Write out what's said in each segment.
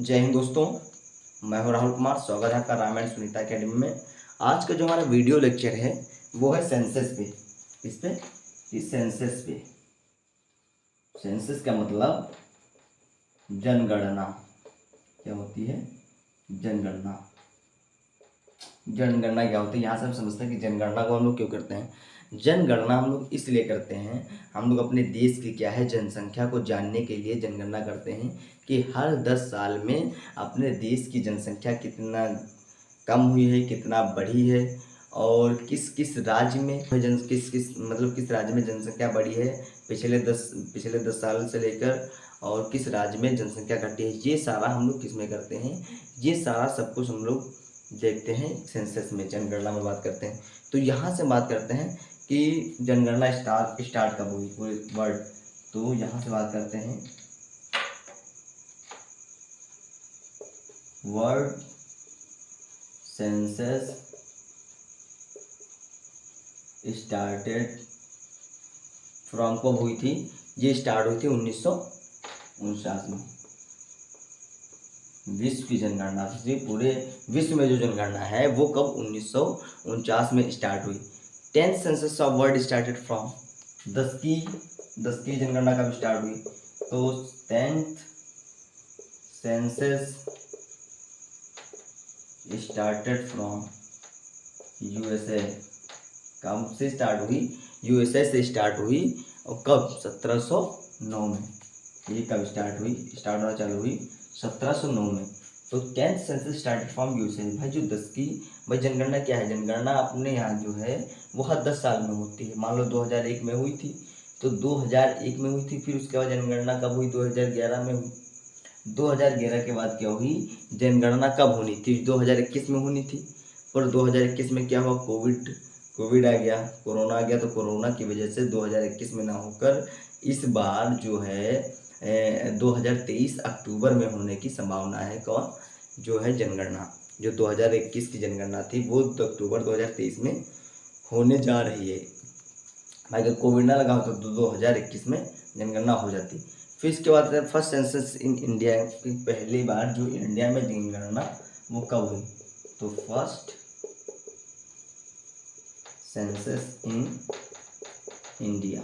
जय हिंद दोस्तों, मैं हूं राहुल कुमार। स्वागत है आपका रामायण सुनीता अकेडमी में। आज का जो हमारा वीडियो लेक्चर है वो है सेंसस पे। इस पे सेंसस पे। सेंसस का मतलब जनगणना। क्या होती है? जनगणना। जनगणना क्या होती है, यहाँ से हम समझते हैं कि जनगणना को हम लोग क्यों करते हैं। जनगणना हम लोग इसलिए करते हैं, हम लोग अपने देश की क्या है जनसंख्या को जानने के लिए जनगणना करते हैं कि हर 10 साल में अपने देश की जनसंख्या कितना कम हुई है, कितना बढ़ी है, और किस किस राज्य में किस राज्य में जनसंख्या बढ़ी है पिछले 10 साल से लेकर, और किस राज्य में जनसंख्या घटी है। ये सारा हम लोग किस में करते हैं, ये सारा सब कुछ हम लोग देखते हैं सेंसस में, जनगणना में बात करते हैं। तो यहाँ से बात करते हैं कि जनगणना स्टार्ट कब हुई पूरे वर्ल्ड। तो यहाँ से बात करते हैं वर्ल्ड सेंसस स्टार्टेड फ्रॉम कब हुई थी। ये स्टार्ट हुई थी 1949 में। विश्व की जनगणना थी, पूरे विश्व में जो जनगणना है वो कब 1949 में स्टार्ट हुई। 10th census of world started from. 10 की जनगणना कब स्टार्ट हुई, तो 10th census started from USA. कब से स्टार्ट हुई? यूएसए से स्टार्ट हुई। और कब? 1709 में। ये कब स्टार्ट होना चालू हुई 1709 में। तो 10th census started from USA. भाई जो 10 की भाई जनगणना क्या है, जनगणना अपने यहाँ जो है वो हर 10 साल में होती है। मान लो 2001 में हुई थी, तो 2001 में हुई थी। फिर उसके बाद जनगणना कब हुई? 2011 में हुई। 2011 के बाद क्या हुई? जनगणना कब होनी थी? 2021 में होनी थी। पर 2021 में क्या हुआ? कोविड आ गया, कोरोना आ गया। तो कोरोना की वजह से 2021 में ना होकर इस बार जो है 2023 अक्टूबर में होने की संभावना है। कौन जो है जनगणना, जो 2021 की जनगणना थी वो अक्टूबर 2023 में होने जा रही है। भाई अगर कोविड ना लगा हो तो 2021 में जनगणना हो जाती। फिर इसके बाद फर्स्ट सेंसस इन इंडिया। पहली बार जो इंडिया में जनगणना वो कब हुई, तो first census in India.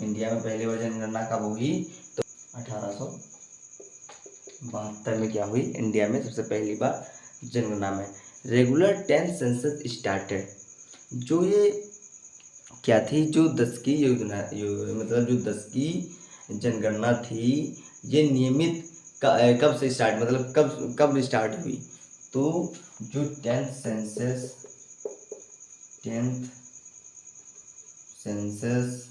India में पहली बार जनगणना कब हुई, तो 1872 में क्या हुई, इंडिया में सबसे पहली बार जनगणना में। Regular 10th census started. जो ये क्या थी, जो 10 की योजना मतलब जो 10 की जनगणना थी, ये नियमित कब से स्टार्ट, मतलब कब स्टार्ट हुई, तो जो 10th सेंसस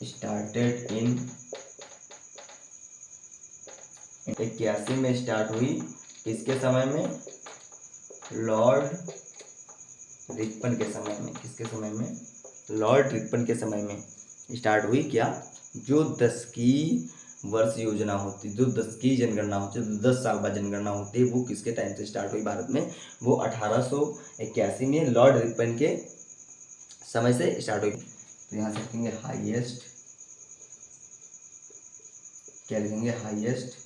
स्टार्टेड इन 81 में स्टार्ट हुई। किसके समय में? लॉर्ड रिपन के समय में। किसके समय में? लॉर्ड रिपन के समय में स्टार्ट हुई। क्या? जो 10 की वर्ष योजना होती, जो 10 की जनगणना होती है, 10 साल बाद जनगणना होती है, वो किसके टाइम से स्टार्ट हुई भारत में? वो 1881 में लॉर्ड रिपन के समय से स्टार्ट हुई। तो यहाँ से लिखेंगे हाईएस्ट, क्या लिखेंगे? हाईएस्ट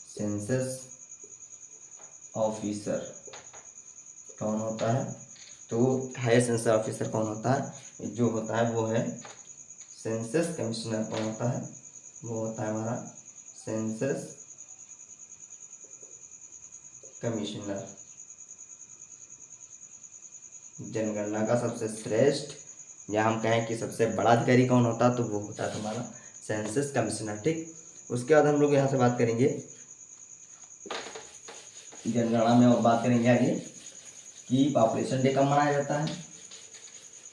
सेंसस ऑफिसर कौन होता है, तो हाईएस्ट सेंसस ऑफिसर कौन होता है, जो होता है वो है सेंसस कमिश्नर। कौन होता है? वो होता है हमारा सेंसस कमिश्नर। जनगणना का सबसे श्रेष्ठ, या हम कहें कि सबसे बड़ा अधिकारी कौन होता है, तो वो होता है हमारा सेंसस कमिश्नर। ठीक, उसके बाद हम लोग यहाँ से बात करेंगे जनगणना में, और बात करेंगे आगे कि पॉपुलेशन डे कब मनाया जाता है,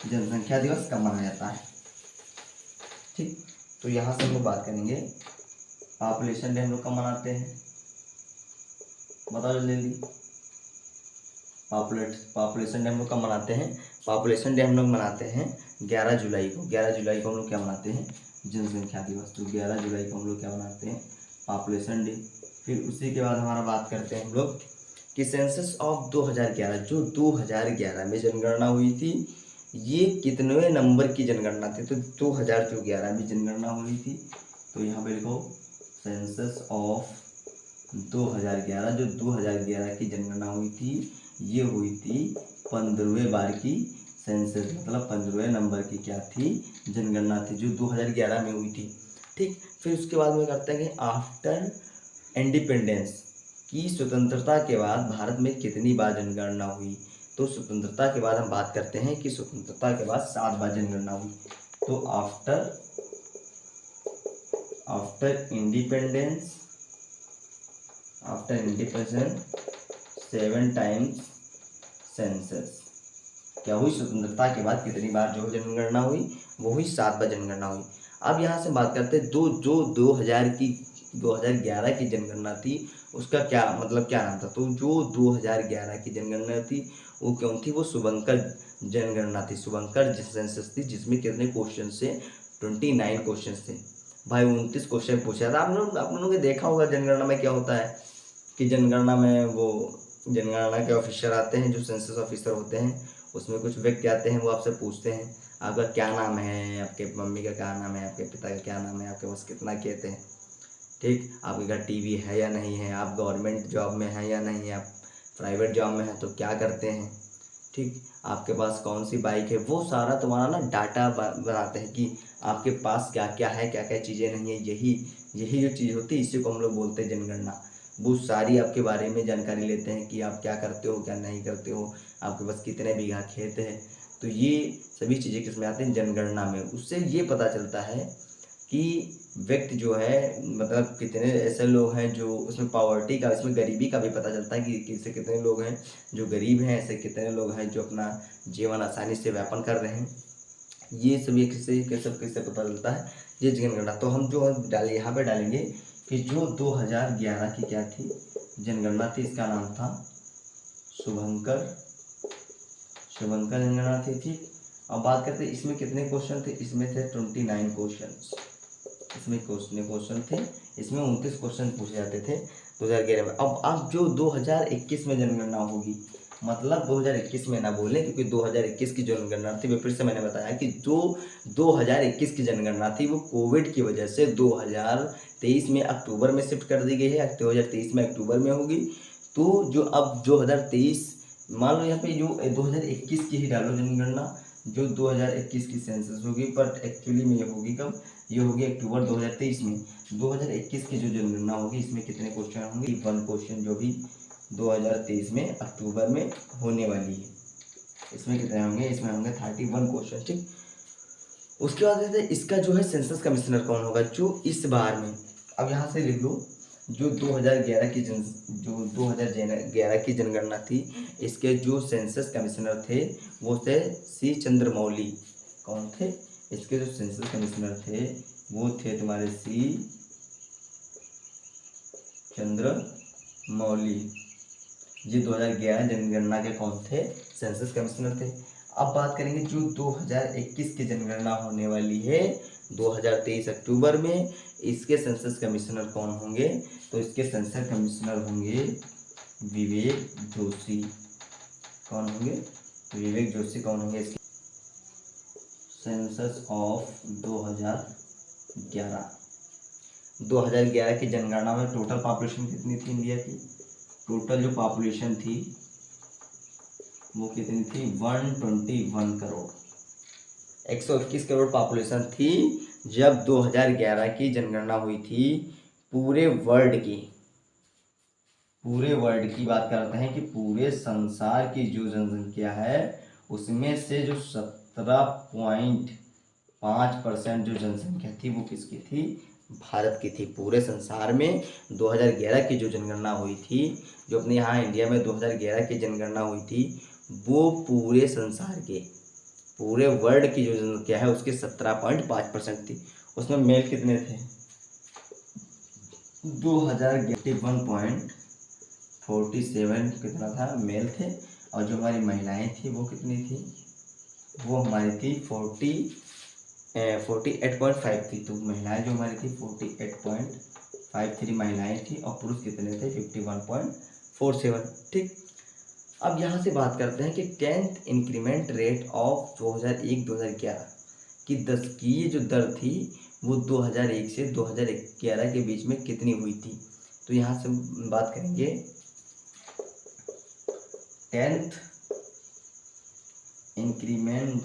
जनसंख्या दिवस कब मनाया जाता है। ठीक, तो यहाँ से हम लोग बात करेंगे पॉपुलेशन डे हम लोग कब मनाते हैं, बताओ जल्दी। पॉपुलेशन डे हम लोग कब मनाते हैं? पॉपुलेशन डे हम लोग मनाते हैं 11 जुलाई को। 11 जुलाई को हम लोग क्या मनाते हैं? जनसंख्या दिवस। तो 11 जुलाई को हम लोग क्या मनाते हैं? Population day. फिर उसी के बाद हमारा बात करते हैं हम लोग कि सेंसस ऑफ 2011, जो 2011 में जनगणना हुई थी, ये कितनवें नंबर की जनगणना थी? तो 2011 में जनगणना हुई थी। तो यहाँ पे लिखो सेंसस ऑफ 2011। जो 2011 की जनगणना हुई थी ये हुई थी 15वें बार की सेंसस, मतलब 15वें नंबर की क्या थी? जनगणना थी, जो 2011 में हुई थी। ठीक, फिर उसके बाद में करते हैं कि आफ्टर इंडिपेंडेंस की स्वतंत्रता के बाद भारत में कितनी बार जनगणना हुई? तो स्वतंत्रता के बाद हम बात करते हैं कि स्वतंत्रता के बाद 7 बार जनगणना हुई। तो आफ्टर इंडिपेंडेंस 7 टाइम्स सेंसस। क्या हुई? स्वतंत्रता के बाद कितनी बार जो जनगणना हुई? वो हुई 7 बार जनगणना हुई। अब यहाँ से बात करते हैं जो 2011 की जनगणना थी उसका क्या मतलब, क्या नाम था? तो जो 2011 की जनगणना थी वो क्यों थी? वो शुभंकर जनगणना थी, शुभंकर सेंसस थी, जिसमें कितने क्वेश्चन से? 29 क्वेश्चन थे भाई। 29 क्वेश्चन पूछा था। आप लोगों ने देखा होगा जनगणना में क्या होता है कि जनगणना में वो जनगणना के ऑफिसर आते हैं, जो सेंसस ऑफिसर होते हैं, उसमें कुछ व्यक्ति आते हैं, वो आपसे पूछते हैं आपका क्या नाम है, आपके मम्मी का क्या नाम है, आपके पिता का क्या नाम है, आपके पास कितना खेत है, ठीक, आपके घर टीवी है या नहीं है, आप गवर्नमेंट जॉब में हैं या नहीं है, आप प्राइवेट जॉब में हैं तो क्या करते हैं, ठीक, आपके पास कौन सी बाइक है। वो सारा तुम्हारा ना डाटा बनाते हैं कि आपके पास क्या क्या है, क्या क्या चीज़ें नहीं है। यही जो चीज़ होती है इसी को हम लोग बोलते हैं जनगणना। वो सारी आपके बारे में जानकारी लेते हैं कि आप क्या करते हो, क्या नहीं करते हो, आपके पास कितने बीघा खेत है। तो ये सभी चीज़ें किसमें आते हैं? जनगणना में। उससे ये पता चलता है कि व्यक्ति जो है, मतलब कितने ऐसे लोग हैं जो, उसमें पॉवर्टी का, इसमें गरीबी का भी पता चलता है कि किससे कितने लोग हैं जो गरीब हैं, ऐसे कितने लोग हैं जो अपना जीवन आसानी से व्यापन कर रहे हैं। ये सभी किससे पता चलता है? ये जनगणना। तो हम जो डाले यहाँ पे डालेंगे कि जो 2011 की क्या थी? जनगणना थी, इसका नाम था शुभंकर जनगणना थी। ठीक, अब बात करते हैं इसमें कितने क्वेश्चन थे? इसमें थे 29 क्वेश्चन। इसमें क्वेश्चन थे, इसमें 29 क्वेश्चन पूछे जाते थे 2011 में। अब जो 2021 में जनगणना होगी, मतलब 2021 में ना बोलें, क्योंकि 2021 की जनगणना थी, वो फिर से मैंने बताया कि जो 2021 की जनगणना थी वो कोविड की वजह से 2023 में अक्टूबर में शिफ्ट कर दी गई है। 2023 में अक्टूबर में होगी। तो जो अब 2023, मान लो यहाँ पे जो 2021 की ही डालो जनगणना, जो 2021 की सेंसस होगी, बट एक्चुअली में ये होगी कब? ये होगी अक्टूबर 2023 में। 2021 की जो जनगणना होगी इसमें कितने क्वेश्चन होंगे? 1 क्वेश्चन, जो भी 2023 में अक्टूबर में होने वाली है। इसमें कितने होंगे? इसमें होंगे 31 क्वेश्चन। ठीक, उसके बाद कहते हैं इसका जो है सेंसस कमिश्नर कौन होगा जो इस बार में? अब यहाँ से लिख लो, जो 2011 की जनगणना थी, इसके जो सेंसस कमिश्नर थे वो थे सी चंद्रमौली। कौन थे? इसके जो सेंसस कमिश्नर थे वो थे तुम्हारे सी चंद्रमौली। ये 2011 जनगणना के कौन थे? सेंसस कमिश्नर थे। अब बात करेंगे जो 2021 की जनगणना होने वाली है 2023 अक्टूबर में, इसके सेंसस कमिश्नर कौन होंगे? तो इसके सेंसस कमिश्नर होंगे विवेक जोशी। कौन होंगे? विवेक जोशी। कौन होंगे इसके? सेंसस ऑफ 2011 की जनगणना में टोटल पॉपुलेशन कितनी थी इंडिया की? टोटल जो पॉपुलेशन थी वो कितनी थी? 121 करोड़। 121 करोड़ पॉपुलेशन थी जब 2011 की जनगणना हुई थी। पूरे वर्ल्ड की बात करते हैं कि पूरे संसार की जो जनसंख्या है उसमें से जो 17.5% जो जनसंख्या थी वो किसकी थी? भारत की थी। पूरे संसार में 2011 की जो जनगणना हुई थी, जो अपने यहाँ इंडिया में 2011 की जनगणना हुई थी, वो पूरे संसार के, पूरे वर्ल्ड की जो जनसंख्या है उसके 17.5% थी। उसमें मेल कितने थे? 2047 कितना था? मेल थे। और जो हमारी महिलाएं थी वो कितनी थी? वो हमारी थी 48.5 थी। तो महिलाएं जो हमारी थी 48.53 महिलाएं थी, और पुरुष कितने थे? 51.47। ठीक, अब यहाँ से बात करते हैं कि 10th इंक्रीमेंट रेट ऑफ 2001-2011 की 10 की ये जो दर थी वो 2001 से 2011 के बीच में कितनी हुई थी। तो यहाँ से बात करेंगे 10th increment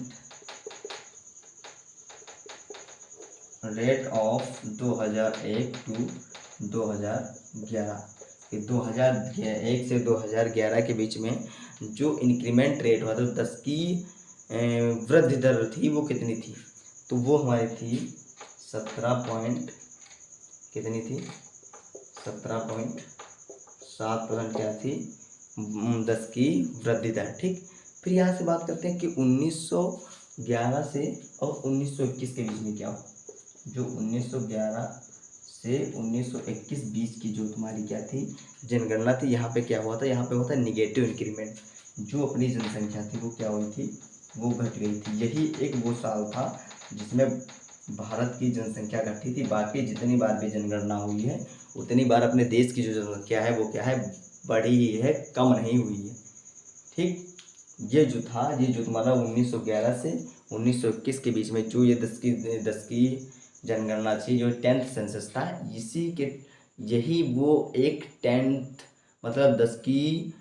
rate of 2001 to 2011 कि 2001 से 2011 के बीच में जो इंक्रीमेंट रेट हुआ था 10 की वृद्धि दर थी वो कितनी थी। तो वो हमारी थी 17 पॉइंट कितनी थी 17.7% क्या थी 10 की वृद्धि दर। ठीक, फिर यहाँ से बात करते हैं कि 1911 से और 1921 के बीच में क्या हुआ। जो 1911 से 1921 बीच की जो तुम्हारी क्या थी जनगणना थी, यहाँ पे क्या हुआ था, यहाँ पे होता है निगेटिव इंक्रीमेंट। जो अपनी जनसंख्या थी वो क्या हुई थी, वो घट गई थी। यही एक वो साल था जिसमें भारत की जनसंख्या घटी थी। बाकी जितनी बार भी जनगणना हुई है उतनी बार अपने देश की जो जनसंख्या है वो क्या है, बढ़ी ही है, कम नहीं हुई है। ठीक, ये जो था, ये जो तुम्हारा 1911 से 1921 के बीच में जो ये 10 की जनगणना थी, जो 10th सेंसस था, इसी के यही वो एक 10th मतलब 10 की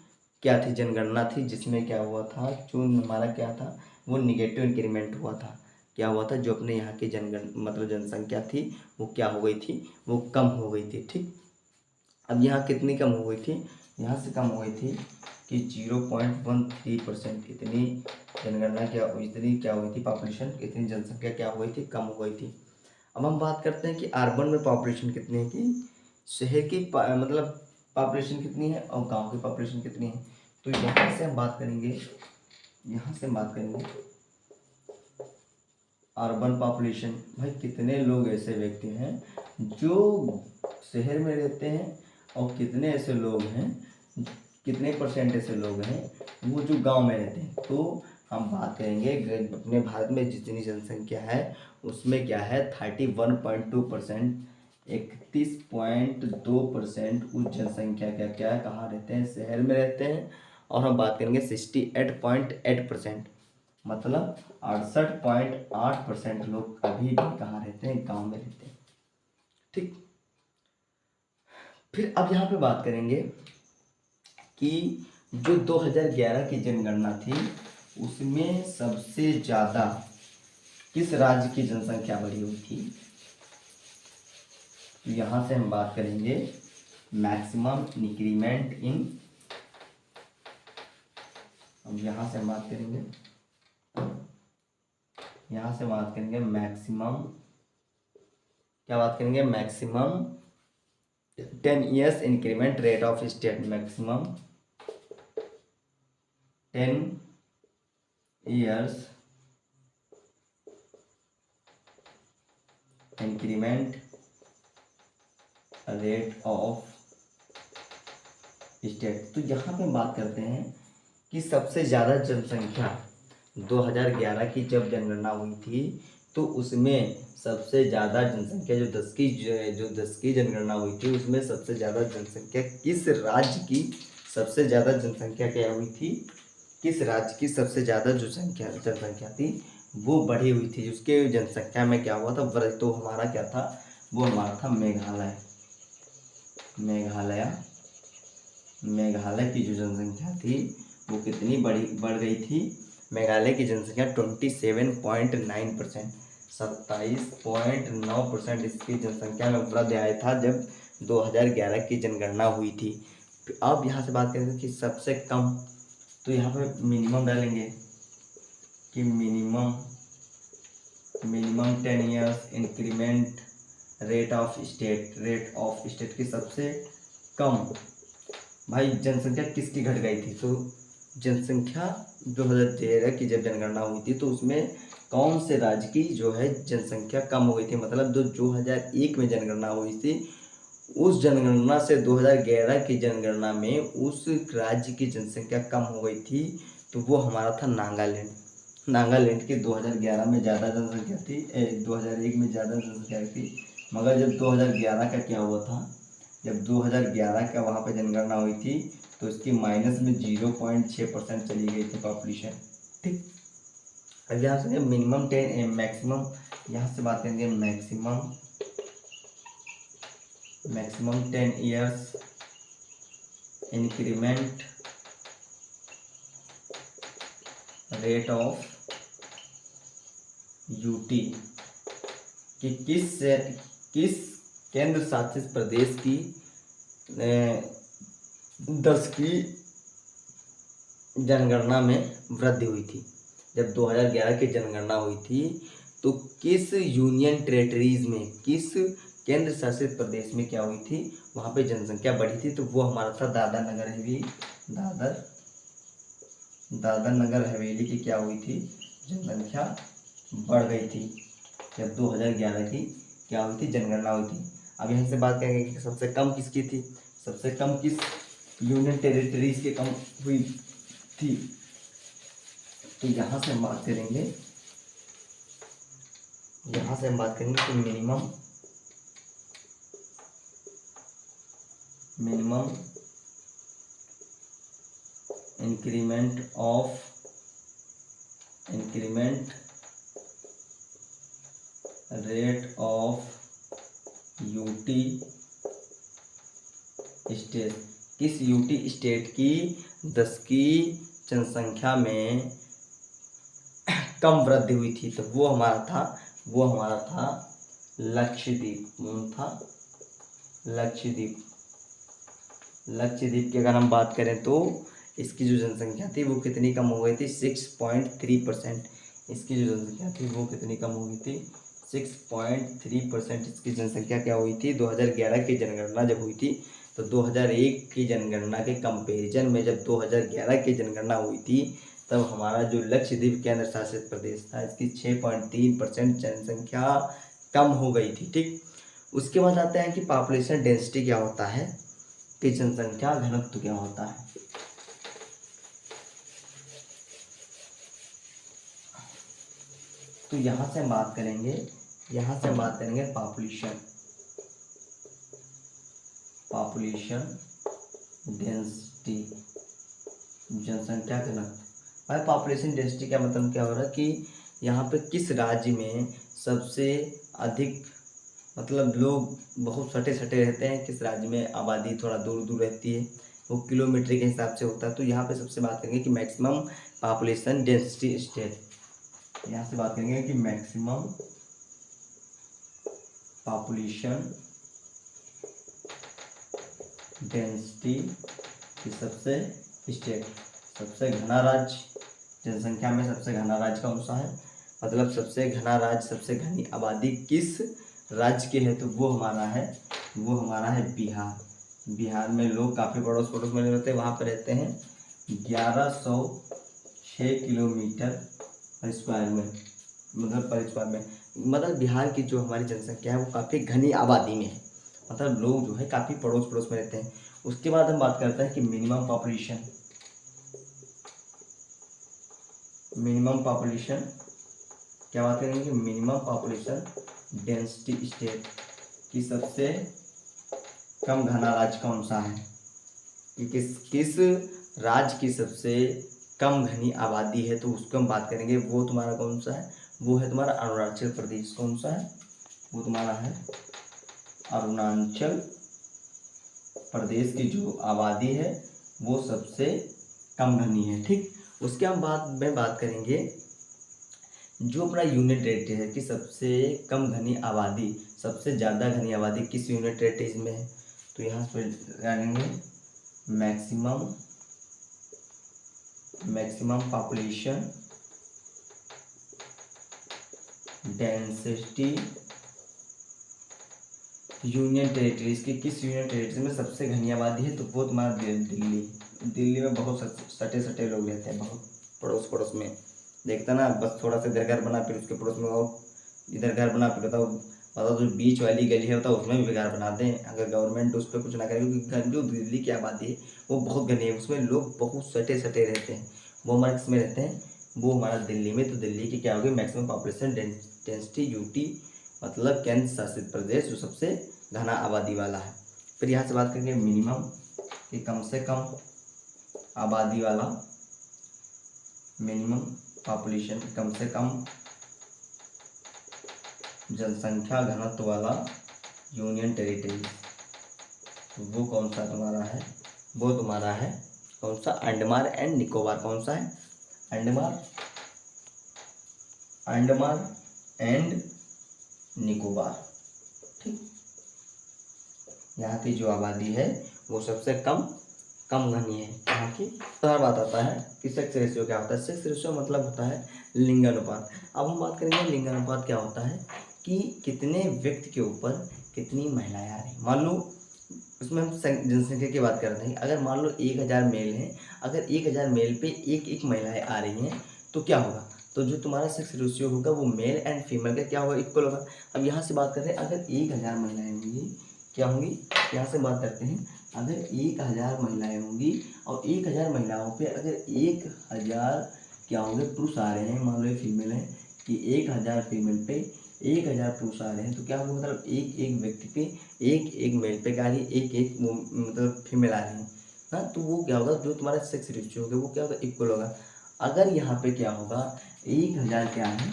क्या थी जनगणना थी जिसमें क्या हुआ था, जो हमारा क्या था वो निगेटिव इंक्रीमेंट हुआ था। क्या हुआ था, जो अपने यहाँ की मतलब जनसंख्या थी वो क्या हो गई थी, वो कम हो गई थी। ठीक, अब यहाँ कितनी कम हो गई थी, यहाँ से कम हो गई थी कि 0.13% इतनी जनगणना इतनी क्या हुई थी, पॉपुलेशन इतनी जनसंख्या क्या हो गई थी, कम हो गई थी। अब हम बात करते हैं कि अर्बन में पॉपुलेशन कितनी है, कि शहर की मतलब पॉपुलेशन कितनी है और गांव की पॉपुलेशन कितनी है। तो यहाँ से हम बात करेंगे, यहाँ से हम बात करेंगे अर्बन पॉपुलेशन। भाई कितने लोग ऐसे व्यक्ति हैं जो शहर में रहते हैं और कितने ऐसे लोग हैं, कितने परसेंट ऐसे लोग हैं वो जो गांव में रहते हैं। तो हम बात करेंगे अपने भारत में जितनी जनसंख्या है उसमें क्या है 31.2%, 31.2% उस जनसंख्या का क्या कहाँ रहते हैं, शहर में रहते हैं। और हम बात करेंगे 68.8%, मतलब 68.8% लोग अभी भी कहाँ रहते हैं, गांव में रहते हैं। ठीक, फिर अब यहाँ पे बात करेंगे कि जो 2011 की जनगणना थी उसमें सबसे ज़्यादा किस राज्य की जनसंख्या बढ़ी हुई थी। तो यहाँ से हम बात करेंगे मैक्सिमम इंक्रीमेंट इन, अब यहाँ से हम बात करेंगे, यहाँ से बात करेंगे मैक्सिमम, क्या बात करेंगे, maximum 10 years increment rate of state, maximum 10 years increment rate of state. तो यहाँ पे बात करते हैं कि सबसे ज़्यादा जनसंख्या 2011 की जब जनगणना हुई थी तो उसमें सबसे ज़्यादा जनसंख्या जो 10 की जनगणना हुई थी उसमें सबसे ज़्यादा जनसंख्या किस राज्य की, सबसे ज़्यादा जनसंख्या क्या हुई थी, किस राज्य की सबसे ज़्यादा जो जनसंख्या थी वो बढ़ी हुई थी। उसके जनसंख्या में क्या हुआ था, वृद्धि। तो हमारा क्या था, वो हमारा था मेघालय। मेघालय की जो जनसंख्या थी वो कितनी बढ़ गई थी, मेघालय की जनसंख्या 27.9%, 27.9% इसकी जनसंख्या में वृद्धि आया था जब 2011 की जनगणना हुई थी। अब यहाँ से बात करेंगे कि सबसे कम, तो यहाँ पे मिनिमम डालेंगे कि minimum 10 years increment rate of state की सबसे कम भाई जनसंख्या किसकी घट गई थी। तो जनसंख्या 2013 की जब जनगणना हुई थी तो उसमें कौन से राज्य की जो है जनसंख्या कम हो गई थी, मतलब जो 2001 में जनगणना हुई थी उस जनगणना से 2011 की जनगणना में उस राज्य की जनसंख्या कम हो गई थी। तो वो हमारा था नागालैंड। नागालैंड की 2011 में ज़्यादा जनसंख्या थी, 2001 में ज़्यादा जनसंख्या थी, मगर जब 2011 का क्या हुआ था, जब 2011 का वहाँ पे जनगणना हुई थी तो इसकी माइनस में 0.6% चली गई थी पॉपुलेशन। ठीक, अब यहाँ से मिनिमम 10 मैक्सिमम, यहाँ से बात करेंगे maximum 10 years increment rate of UT कि किस केंद्र शासित प्रदेश की 10वीं जनगणना में वृद्धि हुई थी। जब 2011 की जनगणना हुई थी तो किस यूनियन टेरेटरीज में, किस केंद्र शासित प्रदेश में क्या हुई थी, वहाँ पे जनसंख्या बढ़ी थी, तो वो हमारा था दादर नगर हवेली की क्या हुई थी, जनसंख्या बढ़ गई थी जब 2011 की क्या हुई थी, जनगणना हुई थी। अब यहाँ से बात करेंगे कि सबसे कम किसकी थी, सबसे कम किस यूनियन टेरिटरीज के कम हुई थी, तो यहाँ से हम बात करेंगे कि minimum increment rate of UT state, किस यूटी स्टेट की 10वीं जनसंख्या में कम वृद्धि हुई थी, तो वो हमारा था लक्षद्वीप। लक्षद्वीप की अगर हम बात करें तो इसकी जो जनसंख्या थी वो कितनी कम हो गई थी, 6.3%। इसकी जो जनसंख्या थी वो कितनी कम हो गई थी, 6.3% इसकी जनसंख्या क्या हुई थी। 2011 की जनगणना जब हुई थी तो 2001 की जनगणना के कंपैरिजन में जब 2011 की जनगणना हुई थी तब हमारा जो लक्षद्वीप केंद्र शासित प्रदेश था इसकी 6.3% जनसंख्या कम हो गई थी। ठीक, उसके बाद आते हैं कि पॉपुलेशन डेंसिटी क्या होता है, कि जनसंख्या घनत्व क्या होता है। तो यहाँ से हम बात करेंगे पॉपुलेशन डेंसिटी, जनसंख्या घनत्व। भाई पॉपुलेशन डेंसिटी का मतलब क्या हो रहा है कि यहाँ पे किस राज्य में सबसे अधिक, मतलब लोग बहुत सटे रहते हैं, किस राज्य में आबादी थोड़ा दूर दूर रहती है, वो किलोमीटर के हिसाब से होता है। तो यहाँ पे सबसे बात करेंगे कि मैक्सिमम पॉपुलेशन डेंसिटी स्टेट, यहाँ से बात करेंगे कि मैक्सिमम पॉपुलेशन डेंसिटी की सबसे स्टेट, सबसे घना राज्य, जनसंख्या में सबसे घना राज्य कौन सा है, मतलब सबसे घना राज्य, सबसे घनी आबादी किस राज्य के है, तो वो हमारा है बिहार। बिहार में लोग काफ़ी पड़ोस में रहते हैं, वहाँ पर रहते हैं 1106 किलोमीटर पर स्क्वायर में, मतलब बिहार की जो हमारी जनसंख्या है वो काफ़ी घनी आबादी में है, मतलब लोग जो है काफ़ी पड़ोस में रहते हैं। उसके बाद हम बात करते हैं कि मिनिमम पॉपुलेशन क्या बात करेंगे कि मिनिमम पॉपुलेशन डेंसिटी स्टेट की सबसे कम घना राज्य कौन सा है, कि किस राज्य की सबसे कम घनी आबादी है, तो उसको हम बात करेंगे। वो तुम्हारा कौन सा है, वो है तुम्हारा अरुणाचल प्रदेश। कौन सा है, वो तुम्हारा है अरुणाचल प्रदेश की जो आबादी है वो सबसे कम घनी है। ठीक, उसके हम बात करेंगे जो अपना यूनिट टेरिटरी है कि सबसे कम घनी आबादी, सबसे ज़्यादा घनी आबादी किस यूनिट टेरिटरीज में है, तो यहाँ पर जानेंगे maximum population density union territories की, किस यूनियन टेरिटरी में सबसे घनी आबादी है, तो वो तुम्हारा दिल्ली में बहुत सटे लोग रहते हैं, बहुत पड़ोस में देखता ना, बस थोड़ा सा इधर घर बना फिर उसके पड़ोस में आओ, इधर घर बना फिर बताओ जो बीच वाली गली है बताओ उसमें भी घर बना दें, अगर गवर्नमेंट उस पर कुछ ना करे, क्योंकि जो दिल्ली की आबादी है वो बहुत घनी है, उसमें लोग बहुत सटे रहते हैं, वो हमारे किसमें रहते हैं, वो हमारा दिल्ली में। तो दिल्ली की क्या होगी मैक्सिमम पॉपुलेशन डेंसिटी यूटी, मतलब केंद्र शासित प्रदेश जो सबसे घना आबादी वाला है। फिर यहाँ से बात करेंगे मिनिमम, कि कम से कम आबादी वाला, मिनिमम पॉपुलेशन, कम से कम जनसंख्या घनत्व वाला यूनियन टेरिटरी। तो वो कौन सा तुम्हारा है, वो तुम्हारा है कौन सा, अंडमान एंड निकोबार। कौन सा है, अंडमान, अंडमान एंड निकोबार। ठीक, यहाँ की जो आबादी है वो सबसे कम घनी है यहाँ की। तो हर बात आता है कि सेक्स रेशियो क्या होता है। सेक्स रेशियो मतलब होता है लिंगानुपात। अब हम बात करेंगे लिंगानुपात क्या होता है, कि कितने व्यक्ति के ऊपर कितनी महिलाएं आ रही। मान लो उसमें हम जनसंख्या की बात करते हैं, अगर मान लो 1000 मेल हैं, अगर 1000 मेल पे एक महिलाएं आ रही हैं तो क्या होगा, तो जो तुम्हारा सेक्स रेशियो होगा वो मेल एंड फीमेल का क्या होगा, इक्वल होगा। अब यहाँ से बात करते हैं, अगर 1000 महिलाएं होंगी क्या होंगी, यहाँ से बात करते हैं, अगर 1000 महिलाएं होंगी और 1000 महिलाओं पे अगर 1000 क्या होंगे पुरुष आ रहे हैं, मान लो फीमेल है, कि 1000 फीमेल पे 1000 पुरुष आ रहे हैं, तो क्या होगा, मतलब एक व्यक्ति पे एक मेल पे क्या आ रही है, एक मतलब फीमेल आ रही है ना। तो वो क्या होगा, जो तुम्हारा सेक्स रेशियो होगा वो क्या होगा, इक्वल होगा। अगर यहाँ पे क्या होगा, 1000 क्या है,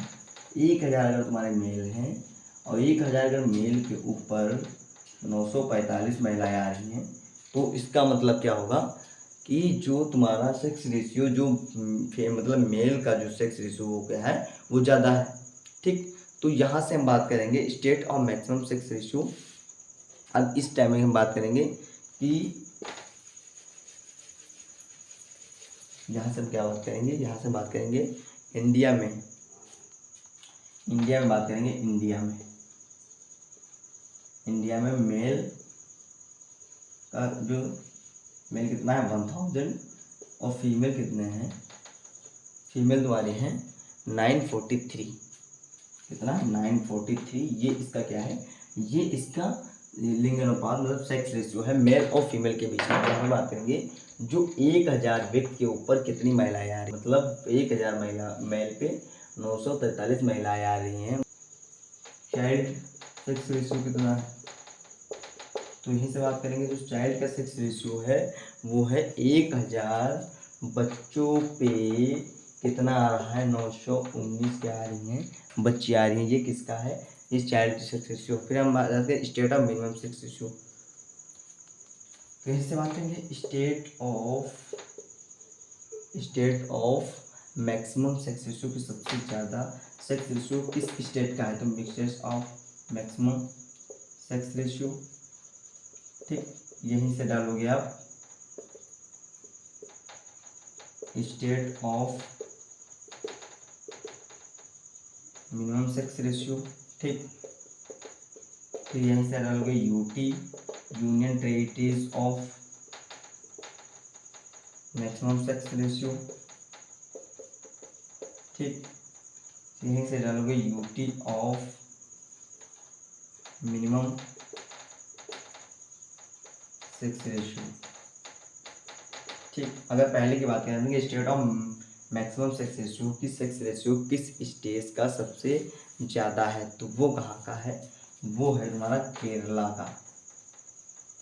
1000 अगर तुम्हारे मेल हैं और 1000 अगर मेल के ऊपर 945 महिलाएं आ रही हैं, तो इसका मतलब क्या होगा कि जो तुम्हारा सेक्स रेशियो जो मतलब मेल का जो सेक्स रेशियो हो गया है वो ज़्यादा है। ठीक, तो यहाँ से हम बात करेंगे state of maximum sex ratio. अब इस टाइम में हम बात करेंगे कि यहाँ से हम क्या बात करेंगे, यहाँ से बात करेंगे इंडिया में बात करेंगे, इंडिया में मेल का जो मेल कितना है 1000 और फीमेल कितने हैं, फीमेल तुम्हारी हैं 943। कितना, 943। ये इसका क्या है, ये इसका लिंगानुपात मतलब सेक्स रेशियो है मेल और फीमेल के बीच में। हम बात करेंगे जो 1000 व्यक्ति के ऊपर कितनी महिलाएं आ रही, मतलब 1000 महिला मेल पे 943 महिलाएं आ रही हैं। चाइल्ड सेक्स रेशियो कितना है, तो यहीं से बात करेंगे, जो चाइल्ड का सेक्स रेशियो है वो है 1000 बच्चों पे कितना आ रहा है, 919 क्या आ रही हैं, बच्ची आ रही हैं। ये किसका है, इस चाइल्ड सेक्स रेशियो। फिर हम बात करते हैं state of minimum sex ratio. कैसे बात करेंगे, state of maximum sex ratio की सबसे ज़्यादा सेक्स रेशियो किस स्टेट का है, तो mixtures of maximum sex ratio. ठीक, यहीं से डालोगे आप state of minimum sex ratio. ठीक, फिर यहीं से डालोगे UT, union territories of maximum sex ratio. ठीक, यहीं से डालोगे UT of minimum sex ratio. ठीक, अगर पहले की बात करें state of maximum sex ratio, sex ratio किस स्टेट का सबसे ज़्यादा है, तो वो कहाँ का है, वो है तुम्हारा केरला का।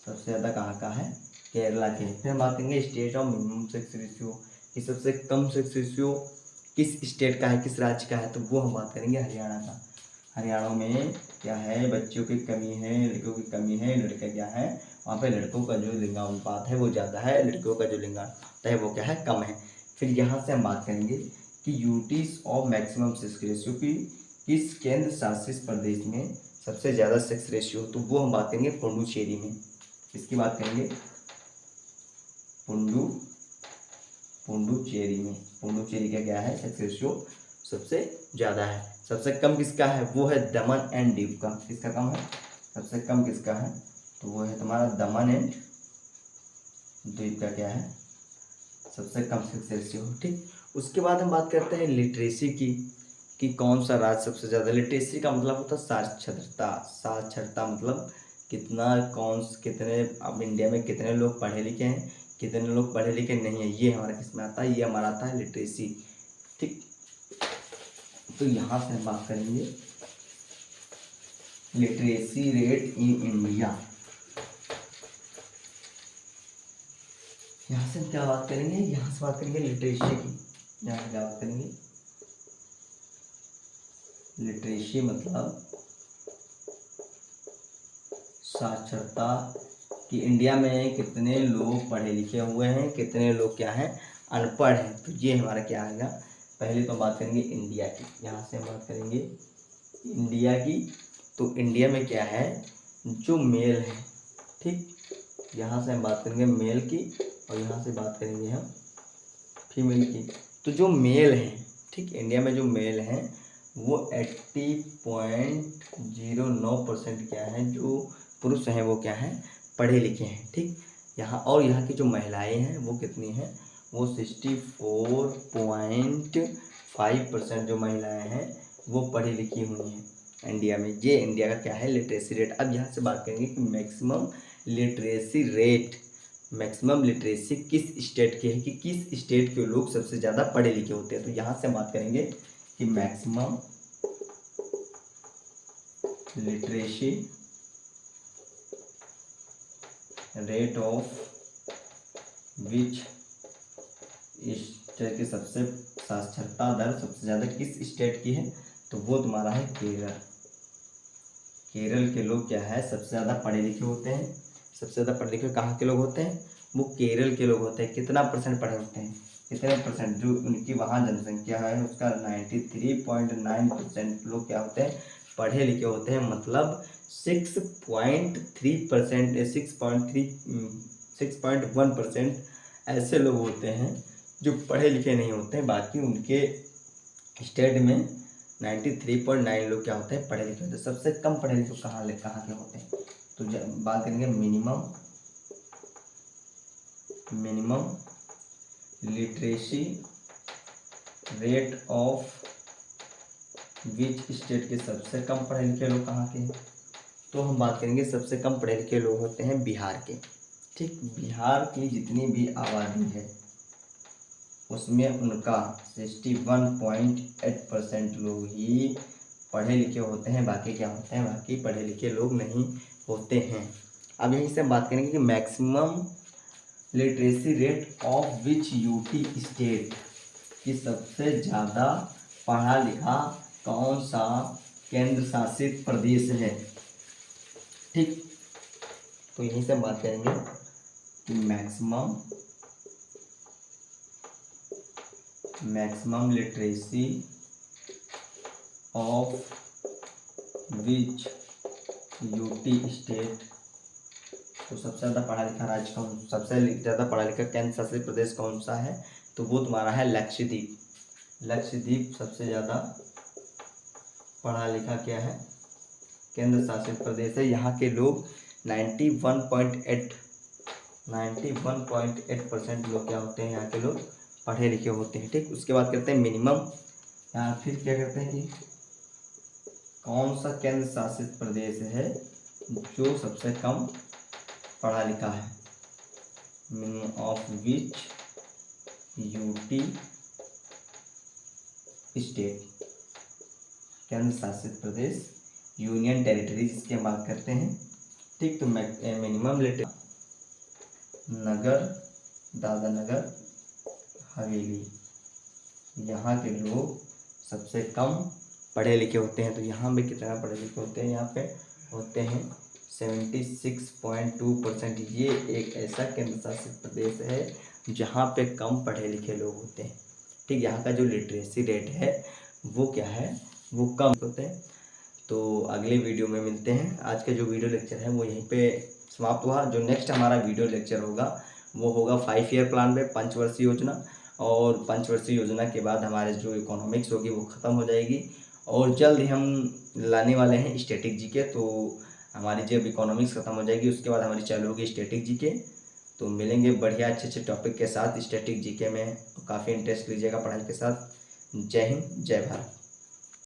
सबसे ज़्यादा कहाँ का है, केरला के। फिर हम बात करेंगे state of minimum sex ratio, कि सबसे कम सेक्स रेशियो किस स्टेट का है, किस राज्य का है, तो वो हम बात करेंगे हरियाणा का। हरियाणा में क्या है, बच्चों की कमी है, लड़कियों की कमी है, लड़के क्या है, वहाँ पे लड़कों का जो लिंगानुपात है वो ज़्यादा है, लड़कियों का जो लिंगानुपात है वो क्या है, कम है। फिर यहाँ से हम बात करेंगे कि UTs of maximum sex ratio की किस केंद्र शासित प्रदेश में सबसे ज़्यादा सेक्स रेशियो, तो वो हम बात करेंगे पुडुचेरी में। इसकी बात करेंगे पुडुचेरी में। पुडुचेरी का क्या है, सेक्स रेशियो सबसे ज़्यादा है। सबसे कम किसका है, वो है दमन एंड दीव का। किसका कम है, सबसे कम किसका है, तो वो है तुम्हारा दमन एंड द्वीप का क्या है, सबसे कम सेक्स रेशियो। ठीक, उसके बाद हम बात करते हैं लिटरेसी की, कि कौन सा राज्य सबसे ज़्यादा। लिटरेसी का मतलब होता है साक्षरता। साक्षरता मतलब कितना कितने अब इंडिया में कितने लोग पढ़े लिखे हैं, कितने लोग पढ़े लिखे नहीं है, ये हमारा किस में आता है, ये हमारा आता है लिटरेसी। ठीक, तो यहाँ से हम बात करेंगे लिटरेसी रेट इन इंडिया। यहाँ से हम क्या बात करेंगे, यहाँ से बात करेंगे लिटरेसी की। यहाँ से क्या बात करेंगे, लिटरेसी मतलब साक्षरता, कि इंडिया में कितने लोग पढ़े लिखे हुए हैं, कितने लोग क्या हैं, अनपढ़ हैं। तो ये हमारा क्या आएगा, पहले तो बात करेंगे इंडिया की। यहाँ से हम बात करेंगे इंडिया की। तो इंडिया में क्या है, जो मेल है, ठीक, यहाँ से हम बात करेंगे मेल की, और यहाँ से बात करेंगे हम फीमेल की। तो जो मेल हैं, ठीक, इंडिया में जो मेल हैं वो 80.09% क्या है, जो पुरुष हैं वो क्या हैं, पढ़े लिखे हैं, ठीक। यहाँ और यहाँ की जो महिलाएं हैं वो कितनी हैं, वो 64.5% जो महिलाएं हैं वो पढ़ी लिखी हुई हैं इंडिया में। ये इंडिया का क्या है, लिटरेसी रेट। अब यहाँ से बात करेंगे कि maximum literacy rate, maximum literacy किस स्टेट की है, कि किस स्टेट के लोग सबसे ज़्यादा पढ़े लिखे होते हैं। तो यहाँ से हम बात करेंगे कि maximum literacy rate of which state की, सबसे साक्षरता दर सबसे ज़्यादा किस स्टेट की है, तो वो तुम्हारा है केरल। केरल के लोग क्या है, सबसे ज़्यादा पढ़े लिखे होते हैं। सबसे ज़्यादा पढ़े लिखे कहाँ के लोग होते हैं, वो केरल के लोग होते हैं। कितना परसेंट पढ़े होते हैं, कितने परसेंट, जो उनकी वहाँ जनसंख्या है उसका 93.9% लोग क्या होते हैं, पढ़े लिखे होते हैं। मतलब 6.3%, 6.1% ऐसे लोग होते हैं जो पढ़े लिखे नहीं होते हैं। बाकी उनके स्टेट में 93.9 लोग क्या होते हैं, पढ़े लिखे होते हैं। सबसे कम पढ़े लिखे कहाँ के होते हैं, तो जब बात करेंगे minimum literacy rate of which state के सबसे कम पढ़े लिखे लोग कहाँ के हैं, तो हम बात करेंगे सबसे कम पढ़े लिखे लोग होते हैं बिहार के, ठीक। बिहार की जितनी भी आबादी है उसमें उनका 61.8% लोग ही पढ़े लिखे होते हैं। बाकी क्या होते हैं, बाकी पढ़े लिखे लोग नहीं होते हैं। अब यहीं से हम बात करेंगे कि maximum literacy rate of which UT state, कि सबसे ज़्यादा पढ़ा लिखा कौन सा केंद्र शासित प्रदेश है, ठीक। तो यहीं से हम बात करेंगे कि maximum literacy of which UT state, तो सबसे ज़्यादा पढ़ा लिखा राज्य कौन, सबसे ज़्यादा पढ़ा लिखा केंद्र शासित प्रदेश कौन सा है, तो वो तुम्हारा है लक्षद्वीप। लक्षद्वीप सबसे ज़्यादा पढ़ा लिखा क्या है, केंद्र शासित प्रदेश है। यहाँ के लोग 91.8% लोग क्या होते हैं, यहाँ के लोग पढ़े लिखे होते हैं, ठीक। उसके बाद करते हैं मिनिमम, यहाँ फिर क्या करते हैं कि कौन सा केंद्र शासित प्रदेश है जो सबसे कम पढ़ा लिखा है, minimum of which UT state, केंद्र शासित प्रदेश, यूनियन टेरिटरी जिसकी हम बात करते हैं, ठीक। तो मिनिमम लिटरेसी नगर दादरा नगर हवेली, यहाँ के लोग सबसे कम पढ़े लिखे होते हैं। तो यहाँ पे कितना पढ़े लिखे होते हैं, यहाँ पे होते हैं 76.2%। ये एक ऐसा केंद्र शासित प्रदेश है जहाँ पे कम पढ़े लिखे लोग होते हैं, ठीक। यहाँ का जो लिटरेसी रेट है वो क्या है, वो कम होते हैं। तो अगले वीडियो में मिलते हैं। आज का जो वीडियो लेक्चर है वो यहीं पे समाप्त हुआ। जो नेक्स्ट हमारा वीडियो लेक्चर होगा वो होगा 5 ईयर प्लान पे, पंचवर्षीय योजना। और पंचवर्षीय योजना के बाद हमारे जो इकोनॉमिक्स होगी वो ख़त्म हो जाएगी, और जल्द ही हम लाने वाले हैं स्टैटिक जीके। तो हमारी जब इकोनॉमिक्स ख़त्म हो जाएगी उसके बाद हमारी चालू होगी स्टैटिक जीके। तो मिलेंगे बढ़िया अच्छे टॉपिक के साथ स्टैटिक जीके में। काफ़ी इंटरेस्ट लीजिएगा पढ़ाई के साथ। जय हिंद, जय भारत।